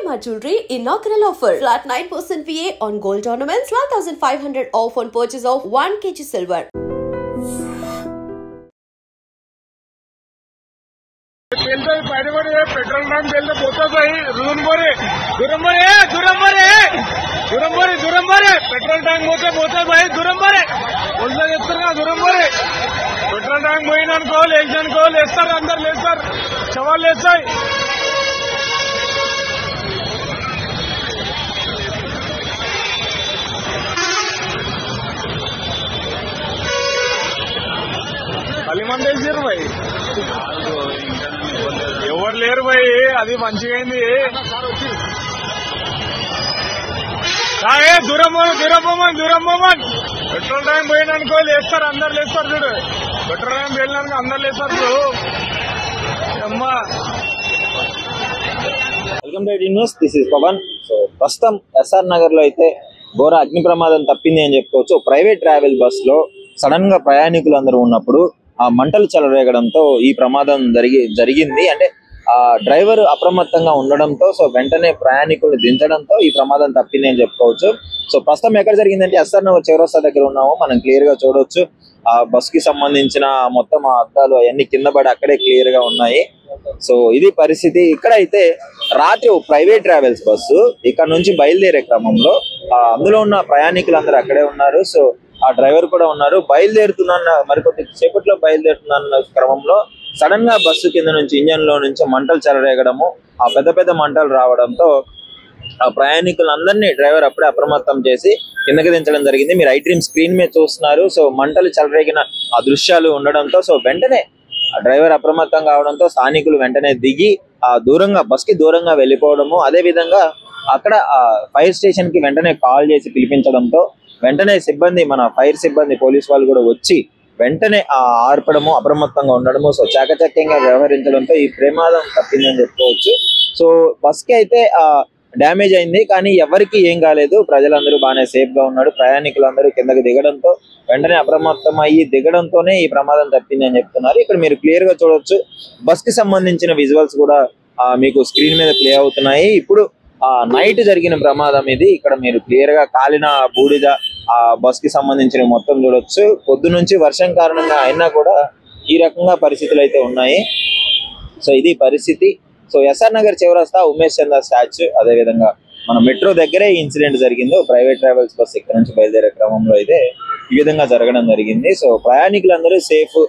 Shalimar Jewelry inaugural offer. Flat 9% VA on gold ornaments, 12,500 off on purchase of 1 kg silver. Petrol tank तेल पोता भाई दुरंबरे petrol tank పోతే भाई दुरंबरे చెప్తారు दुरंबरे petrol tank పోయిననుకో లేచనుకో లేస్తారు అందరు లేస్తారు సవాల్ లేస్తాయి ఖాళీ మంది వేసారు भाई ఎవరు లేరు भाई అది మంచిగా దురమ్మన్ పెట్రోల్ ట్యాంక్ పోయిననుకో లేస్తారు అందరు లేస్తారు చూడు పెట్రోల్ ట్యాంక్ వెళ్ళినాక అందరు లేస్తారు చూడు అమ్మా welcome to IT news. This is Pavan. So ప్రస్తుతం ఎస్ఆర్ నగర్ లో అయితే ఘోర అగ్ని ప్రమాదం తప్పింది అని చెప్పుకోవచ్చు. ప్రైవేట్ ట్రావెల్ బస్ లో సడన్ గా ప్రయాణికులు అందరూ ఉన్నప్పుడు ఆ మంటలు చెలరేగడంతో ఈ ప్రమాదం జరిగింది. అంటే ఆ డ్రైవర్ అప్రమత్తంగా ఉండడంతో సో వెంటనే ప్రయాణికులు దించడంతో ఈ ప్రమాదం తప్పింది అని చెప్పుకోవచ్చు. సో ప్రస్తుతం ఎక్కడ జరిగిందంటే ఎస్ఆర్ నగర్ చౌరస్తా దగ్గర ఉన్నాము. మనం క్లియర్ గా చూడొచ్చు ఆ బస్ కి సంబంధించిన మొత్తం అద్దాలు అవన్నీ కింద పడి అక్కడే క్లియర్ గా ఉన్నాయి. సో ఇది పరిస్థితి. ఇక్కడైతే రాత్రి ప్రైవేట్ ట్రావెల్స్ బస్సు ఇక్కడ నుంచి బయలుదేరే క్రమంలో అందులో ఉన్న ప్రయాణికులందరూ అక్కడే ఉన్నారు. సో ఆ డ్రైవర్ కూడా ఉన్నారు. మరికొద్ది సేపట్లో బయలుదేరుతున్న క్రమంలో సడన్ గా బస్సు కింద నుంచి ఇంజన్ లో నుంచి మంటలు చెలరేగడము, ఆ పెద్ద పెద్ద మంటలు రావడంతో ఆ ప్రయాణికులందరినీ డ్రైవర్ అప్పుడే అప్రమత్తం చేసి కిందకి దించడం జరిగింది. మీరు ఐడ్రీమ్ స్క్రీన్ మీద చూస్తున్నారు. సో మంటలు చెలరేగిన ఆ దృశ్యాలు ఉండడంతో సో వెంటనే డ్రైవర్ అప్రమత్తం కావడంతో స్థానికులు వెంటనే దిగి ఆ దూరంగా బస్ కి దూరంగా వెళ్ళిపోవడము, అదే విధంగా అక్కడ ఫైర్ స్టేషన్ కి వెంటనే కాల్ చేసి పిలిపించడంతో వెంటనే సిబ్బంది, మన ఫైర్ సిబ్బంది, పోలీస్ వాళ్ళు కూడా వచ్చి వెంటనే ఆర్పడము, అప్రమత్తంగా ఉండడము, సో చాకచక్యంగా వ్యవహరించడంతో ఈ ప్రమాదం తప్పిందని చెప్పుకోవచ్చు. సో బస్ కి అయితే డ్యామేజ్ అయింది కానీ ఎవరికి ఏం కాలేదు. ప్రజలందరూ బాగానే సేఫ్ గా ఉన్నారు. ప్రయాణికులందరూ కిందకి దిగడంతో వెంటనే అప్రమత్తం అయ్యి దిగడంతోనే ఈ ప్రమాదం తప్పింది అని చెప్తున్నారు. ఇక్కడ మీరు క్లియర్ గా చూడొచ్చు బస్ కి సంబంధించిన విజువల్స్ కూడా మీకు స్క్రీన్ మీద ప్లే అవుతున్నాయి. ఇప్పుడు నైట్ జరిగిన ప్రమాదం ఇది. ఇక్కడ మీరు క్లియర్ గా కాలిన బూడిద ఆ బస్ కి సంబంధించిన మొత్తం చూడొచ్చు. పొద్దు నుంచి వర్షం కారణంగా అయినా కూడా ఈ రకంగా పరిస్థితులు అయితే ఉన్నాయి. సో ఇది పరిస్థితి. సో ఎస్ఆర్ నగర్ చౌరస్తా, ఉమేష్ చంద్ర స్టాచ్యూ, అదేవిధంగా మన మెట్రో దగ్గరే ఈ ఇన్సిడెంట్ జరిగింది. ప్రైవేట్ ట్రావెల్స్ బస్ ఇక్కడ నుంచి బయలుదేరే క్రమంలో అయితే ఈ విధంగా జరగడం జరిగింది. సో ప్రయాణికులందరూ సేఫ్.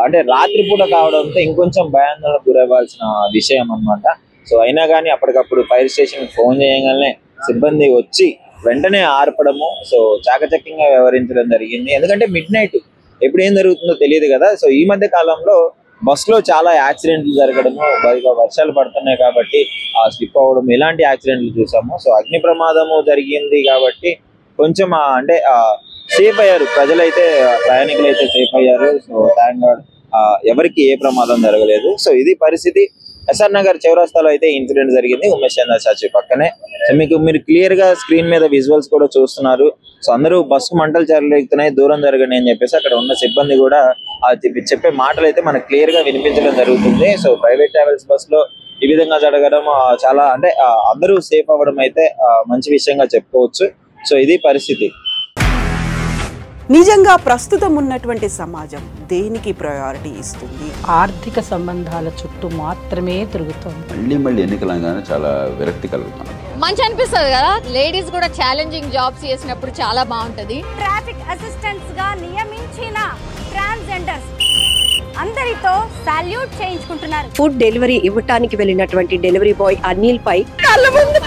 అంటే రాత్రిపూట కావడంతో ఇంకొంచెం భయాందోళనకు గురవ్వాల్సిన విషయం అన్నమాట. సో అయినా కానీ అప్పటికప్పుడు ఫైర్ స్టేషన్ ఫోన్ చేయగానే సిబ్బంది వచ్చి వెంటనే ఆర్పడము, సో చాకచక్యంగా వ్యవహరించడం జరిగింది. ఎందుకంటే మిడ్ నైట్ ఎప్పుడు ఏం జరుగుతుందో తెలియదు కదా. సో ఈ మధ్య కాలంలో బస్ లో చాలా యాక్సిడెంట్లు జరగడము, వర్షాలు పడుతున్నాయి కాబట్టి స్లిప్ అవ్వడం, ఇలాంటి యాక్సిడెంట్లు చూసాము. సో అగ్ని ప్రమాదము జరిగింది కాబట్టి కొంచెం అంటే సేఫ్ అయ్యారు ప్రజలైతే, ప్రయాణికులు అయితే సేఫ్ అయ్యారు. సో థ్యాంక్ గాడ్ ఎవరికి ఏ ప్రమాదం జరగలేదు. సో ఇది పరిస్థితి. ఎస్ఆర్ నగర్ చౌరస్తాలో అయితే ఇన్సిడెంట్ జరిగింది, ఉమేష్ చంద్ర స్టాచ్యూ పక్కనే. సో మీరు క్లియర్ గా స్క్రీన్ మీద విజువల్స్ కూడా చూస్తున్నారు. సో అందరూ బస్సు మంటలు చెలరేగుతున్నాయి, దూరం జరగండి అని చెప్పేసి అక్కడ ఉన్న సిబ్బంది కూడా చెప్పే మాటలు అయితే మనకు క్లియర్ గా వినిపించడం జరుగుతుంది. సో ప్రైవేట్ ట్రావెల్స్ బస్ లో ఈ విధంగా జరగడం చాలా అంటే అందరూ సేఫ్ అవ్వడం అయితే మంచి విషయంగా చెప్పుకోవచ్చు. సో ఇది పరిస్థితి. నిజంగా ప్రస్తుతం ఉన్నటువంటి సమాజం దేనికి ప్రయారిటీ ఇస్తుంది? ఆర్థిక సంబంధాల చుట్టూ మాత్రమే తిరుగుతుంది. మళ్ళీ ఎన్నికలంగానే చాలా విరక్తి కలుగుతాను. మంచి అనిపిస్తుంది కదా, లేడీస్ కూడా ఛాలెంజింగ్ జాబ్స్ చేసినప్పుడు చాలా బాగుంటది. ట్రాఫిక్ అసిస్టెంట్స్ గా నియమించిన ట్రాన్స్జెండర్స్ అందరితో సాల్యూట్ చేయించుకుంటున్నారు. ఫుడ్ డెలివరీ ఇవ్వటానికి వెళ్ళినటువంటి డెలివరీ బాయ్ అనిల్ పై కళ్ళ ముందు